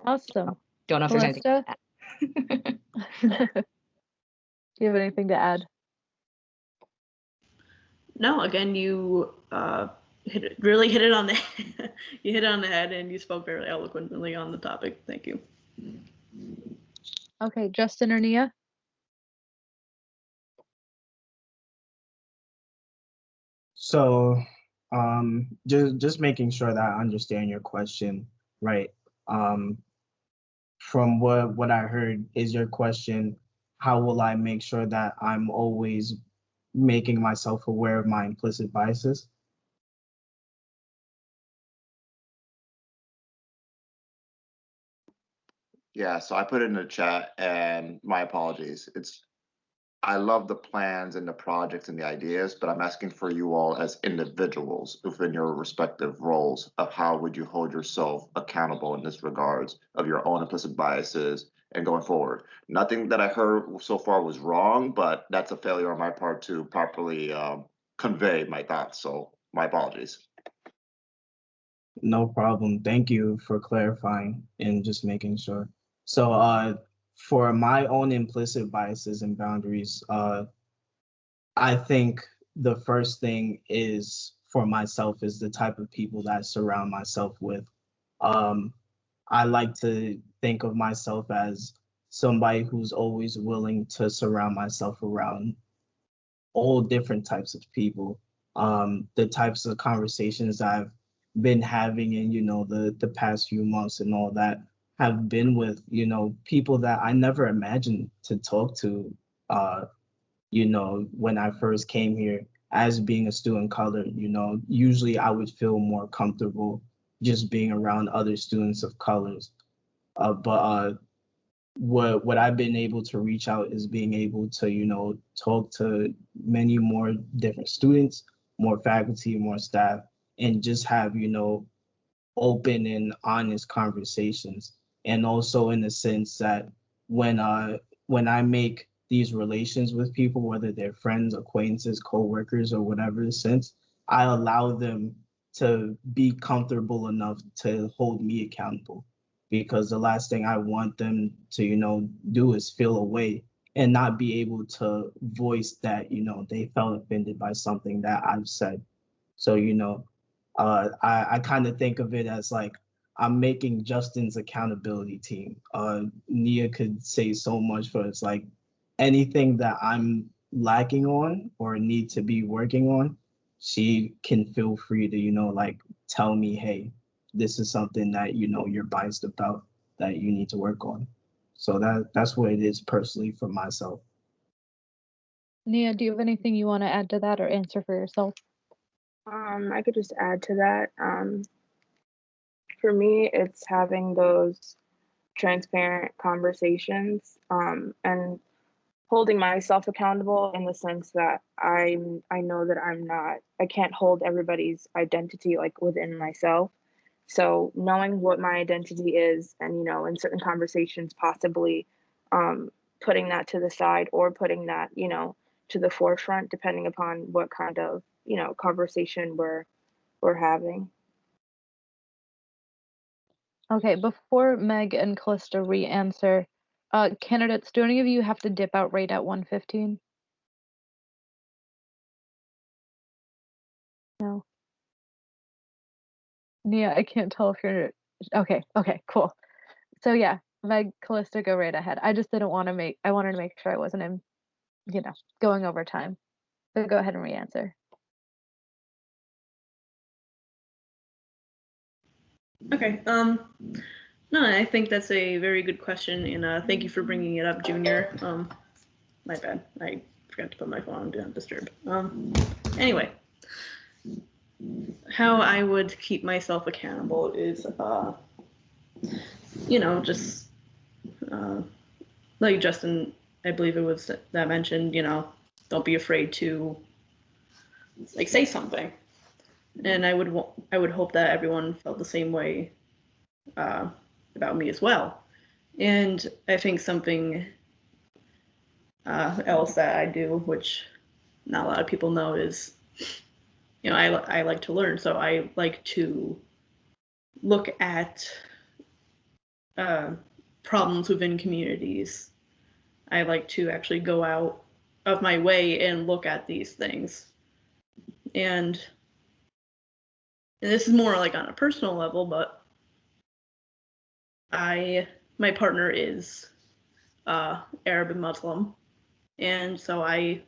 Awesome. Don't know if there's anything to add. Do you have anything to add? No, again, you really hit it on the you hit it on the head, and you spoke very eloquently on the topic. Thank you. Okay, Justin or Nia? So, just making sure that I understand your question, right? From what I heard, is your question, how will I make sure that I'm always making myself aware of my implicit biases? Yeah, so I put it in the chat, and my apologies. I love the plans and the projects and the ideas, but I'm asking for you all as individuals within your respective roles of how would you hold yourself accountable in this regards of your own implicit biases and going forward. Nothing that I heard so far was wrong, but that's a failure on my part to properly convey my thoughts. So my apologies. No problem. Thank you for clarifying and just making sure. So for my own implicit biases and boundaries, I think the first thing is for myself is the type of people that I surround myself with. Um, I like to think of myself as somebody who's always willing to surround myself around all different types of people. The types of conversations I've been having in, the past few months and all that have been with, people that I never imagined to talk to, when I first came here as being a student color, usually I would feel more comfortable just being around other students of colors. But what I've been able to reach out is being able to, talk to many more different students, more faculty, more staff, and just have, open and honest conversations. And also in the sense that when I make these relations with people, whether they're friends, acquaintances, co-workers, or whatever the sense, I allow them to be comfortable enough to hold me accountable. Because the last thing I want them to, do is feel away and not be able to voice that, they felt offended by something that I've said. So, I kind of think of it as like I'm making Justin's accountability team. Nia could say so much for it's like anything that I'm lacking on or need to be working on, she can feel free to, like tell me, hey, this is something that, you're biased about that you need to work on. So that's what it is personally for myself. Nia, do you have anything you want to add to that or answer for yourself? I could just add to that. For me, it's having those transparent conversations, and holding myself accountable in the sense that I know that I can't hold everybody's identity like within myself. So knowing what my identity is, and in certain conversations, possibly putting that to the side or putting that to the forefront, depending upon what kind of conversation we're having. Okay, before Meg and Kalista re-answer, candidates, do any of you have to dip out right at 1:15? No. Nia, I can't tell if you're okay. Okay, cool. So yeah, Meg, Kalista, go right ahead. I just didn't want to I wanted to make sure I wasn't in, going over time. So go ahead and re-answer. Okay. No, I think that's a very good question, and thank you for bringing it up, Junior. My bad. I forgot to put my phone on Do Not Disturb. Anyway, how I would keep myself accountable is, just like Justin, I believe it was that mentioned, don't be afraid to like say something. And I would hope that everyone felt the same way about me as well. And I think something else that I do, which not a lot of people know, is I like to learn. So I like to look at problems within communities. I like to actually go out of my way and look at these things. And this is more like on a personal level, but my partner is Arab and Muslim, and so I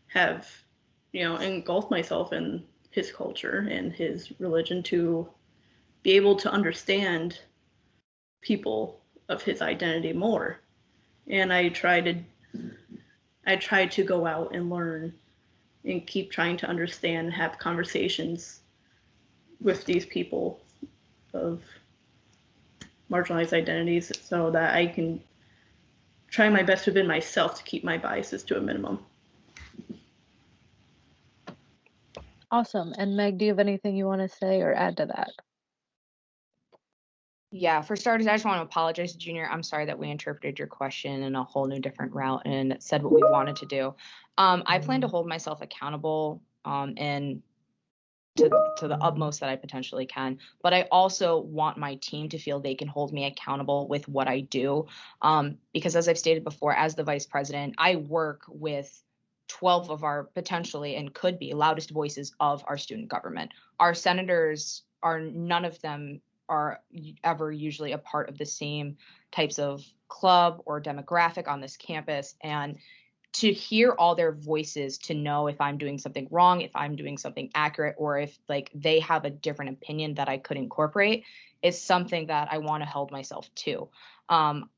have engulfed myself in his culture and his religion to be able to understand people of his identity more. And I try to go out and learn and keep trying to understand, have conversations with these people of marginalized identities so that I can try my best within myself to keep my biases to a minimum. Awesome. And Meg, do you have anything you want to say or add to that? Yeah, for starters, I just want to apologize to Junior. I'm sorry that we interpreted your question in a whole new different route and said what we wanted to do. I plan to hold myself accountable and to the utmost that I potentially can. But I also want my team to feel they can hold me accountable with what I do. Because as I've stated before, as the vice president, I work with 12 of our potentially and could be loudest voices of our student government. Our senators are, none of them are ever usually a part of the same types of club or demographic on this campus. And to hear all their voices, to know if I'm doing something wrong, if I'm doing something accurate, or if like they have a different opinion that I could incorporate, is something that I want to hold myself to.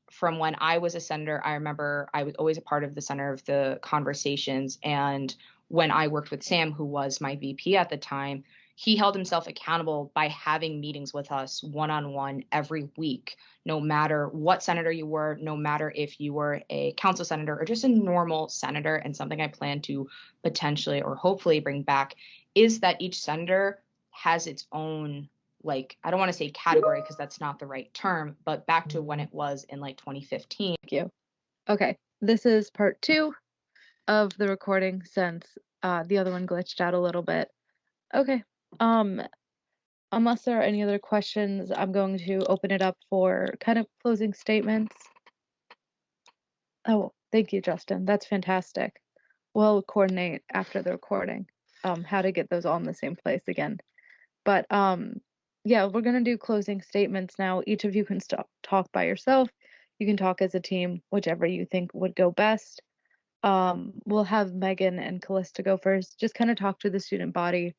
From when I was a senator, I remember I was always a part of the center of the conversations. And when I worked with Sam, who was my VP at the time, he held himself accountable by having meetings with us one-on-one every week, no matter what senator you were, no matter if you were a council senator or just a normal senator. And something I plan to potentially or hopefully bring back is that each senator has its own, like, I don't want to say category because that's not the right term, but back to when it was in like 2015. Thank you. Okay, this is part 2 of the recording since the other one glitched out a little bit. Okay. Unless there are any other questions, I'm going to open it up for kind of closing statements. Oh, thank you, Justin. That's fantastic. We'll coordinate after the recording how to get those all in the same place again. But yeah, we're going to do closing statements now. Each of you can talk by yourself. You can talk as a team, whichever you think would go best. We'll have Meaghan and Kalista go first. Just kind of talk to the student body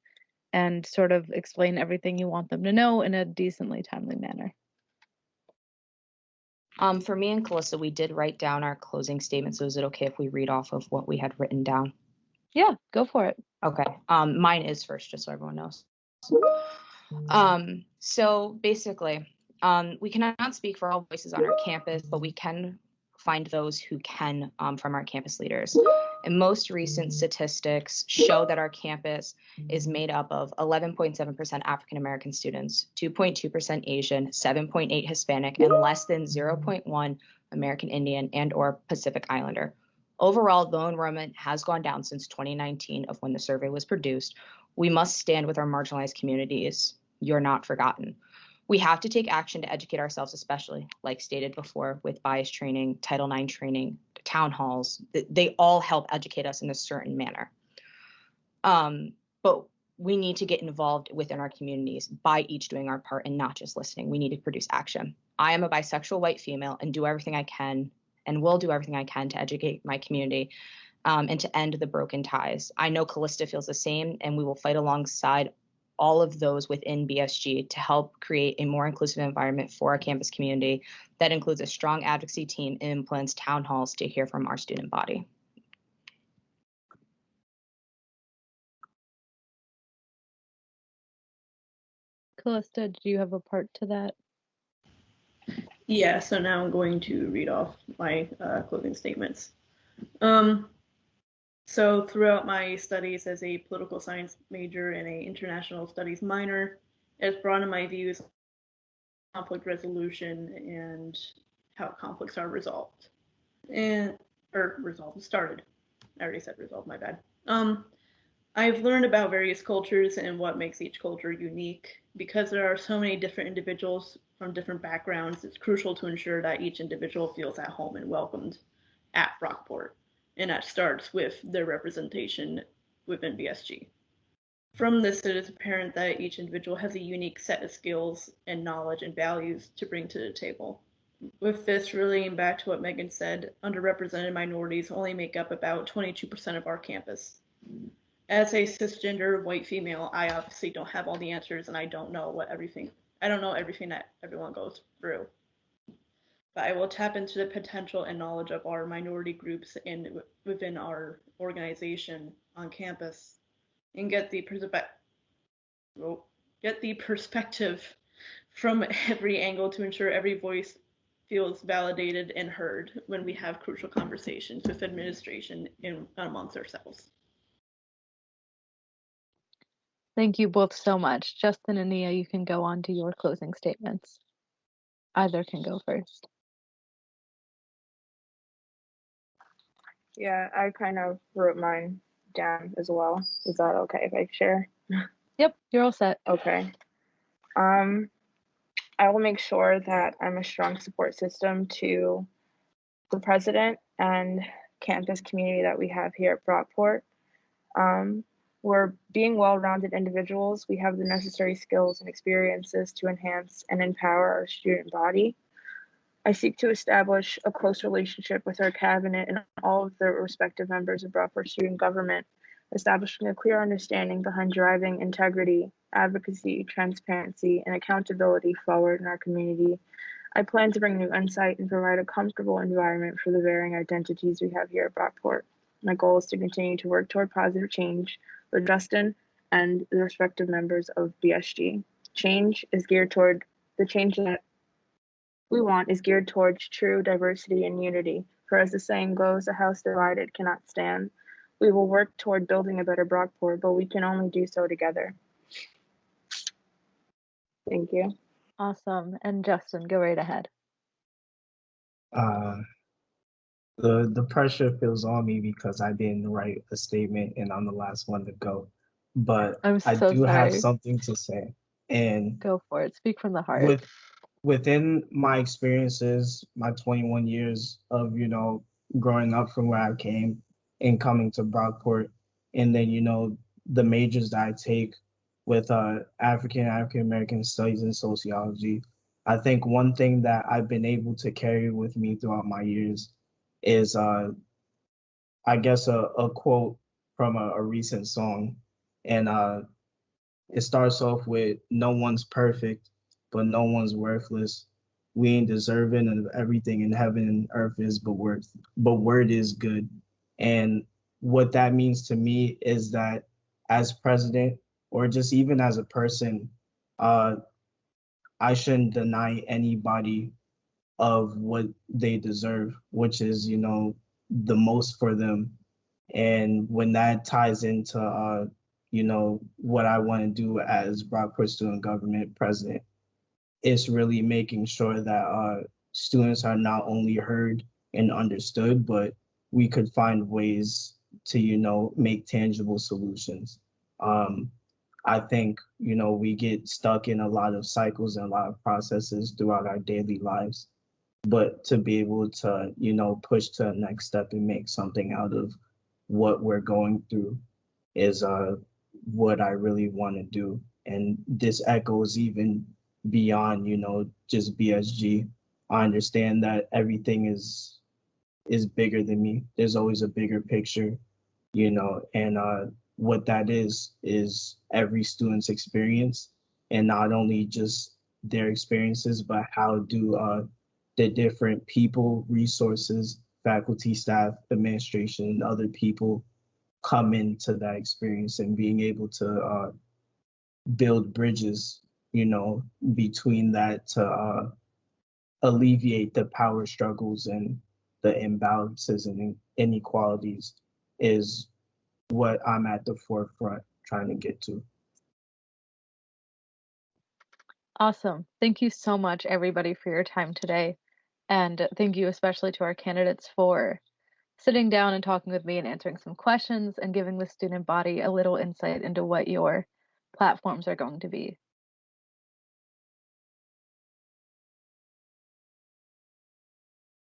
and sort of explain everything you want them to know in a decently timely manner. For me and Kalista, we did write down our closing statement. So is it okay if we read off of what we had written down? Yeah, go for it. Okay. Mine is first, just so everyone knows. So basically, we cannot speak for all voices on our campus, but we can find those who can from our campus leaders. And most recent statistics show that our campus is made up of 11.7% African American students, 2.2% Asian, 7.8% Hispanic, and less than 0.1% American Indian and or Pacific Islander. Overall, low enrollment has gone down since 2019 of when the survey was produced. We must stand with our marginalized communities. You're not forgotten. We have to take action to educate ourselves, especially, like stated before, with bias training, Title IX training, town halls. They all help educate us in a certain manner. But we need to get involved within our communities by each doing our part and not just listening. We need to produce action. I am a bisexual white female and do everything I can and will do everything I can to educate my community and to end the broken ties. I know Kalista feels the same, and we will fight alongside all of those within BSG to help create a more inclusive environment for our campus community that includes a strong advocacy team and implements town halls to hear from our student body. Kalista, do you have a part to that? Yeah, so now I'm going to read off my closing statements. So throughout my studies as a political science major and an international studies minor, it's broadened my views on conflict resolution and how conflicts are resolved. Started. I already said resolved, my bad. I've learned about various cultures and what makes each culture unique. Because there are so many different individuals from different backgrounds, it's crucial to ensure that each individual feels at home and welcomed at Brockport. And that starts with their representation within BSG. From this, it is apparent that each individual has a unique set of skills and knowledge and values to bring to the table. With this, relating back to what Meaghan said, underrepresented minorities only make up about 22% of our campus. As a cisgender white female, I obviously don't have all the answers, and I don't know everything that everyone goes through. But I will tap into the potential and knowledge of our minority groups within our organization on campus and get the perspective from every angle to ensure every voice feels validated and heard when we have crucial conversations with administration and amongst ourselves. Thank you both so much. Justin and Nia, you can go on to your closing statements. Either can go first. Yeah, I kind of wrote mine down as well. Is that okay if I share? Yep, you're all set. Okay. I will make sure that I'm a strong support system to the president and campus community that we have here at Brockport. We're being well-rounded individuals. We have the necessary skills and experiences to enhance and empower our student body. I seek to establish a close relationship with our cabinet and all of the respective members of Brockport student government, establishing a clear understanding behind driving integrity, advocacy, transparency, and accountability forward in our community. I plan to bring new insight and provide a comfortable environment for the varying identities we have here at Brockport. My goal is to continue to work toward positive change with Justin and the respective members of BSG. Change is geared toward the change that we want is geared towards true diversity and unity. For as the saying goes, a house divided cannot stand. We will work toward building a better Brockport, but we can only do so together. Thank you. Awesome. And Justin, go right ahead. The pressure feels on me because I didn't write a statement and I'm the last one to go. But I'm I so do have sorry. something to say. And Go for it. Speak from the heart. within my experiences, my 21 years of, growing up from where I came and coming to Brockport, and then, the majors that I take with African American studies and sociology, I think one thing that I've been able to carry with me throughout my years is, I guess, a quote from a recent song. And it starts off with, "No one's perfect, but no one's worthless. We ain't deserving of everything in heaven and earth is but word is good." And what that means to me is that as president, or just even as a person, I shouldn't deny anybody of what they deserve, which is, the most for them. And when that ties into, what I want to do as Brockport Student Government President, it's really making sure that students are not only heard and understood, but we could find ways to, make tangible solutions. I think, we get stuck in a lot of cycles and a lot of processes throughout our daily lives. But to be able to, push to the next step and make something out of what we're going through is what I really want to do. And this echoes even beyond, just BSG. I understand that everything is bigger than me. There's always a bigger picture, and what that is every student's experience, and not only just their experiences, but how do the different people, resources, faculty, staff, administration, and other people come into that experience, and being able to build bridges, between that to alleviate the power struggles and the imbalances and inequalities is what I'm at the forefront trying to get to. Awesome. Thank you so much, everybody, for your time today. And thank you especially to our candidates for sitting down and talking with me and answering some questions and giving the student body a little insight into what your platforms are going to be.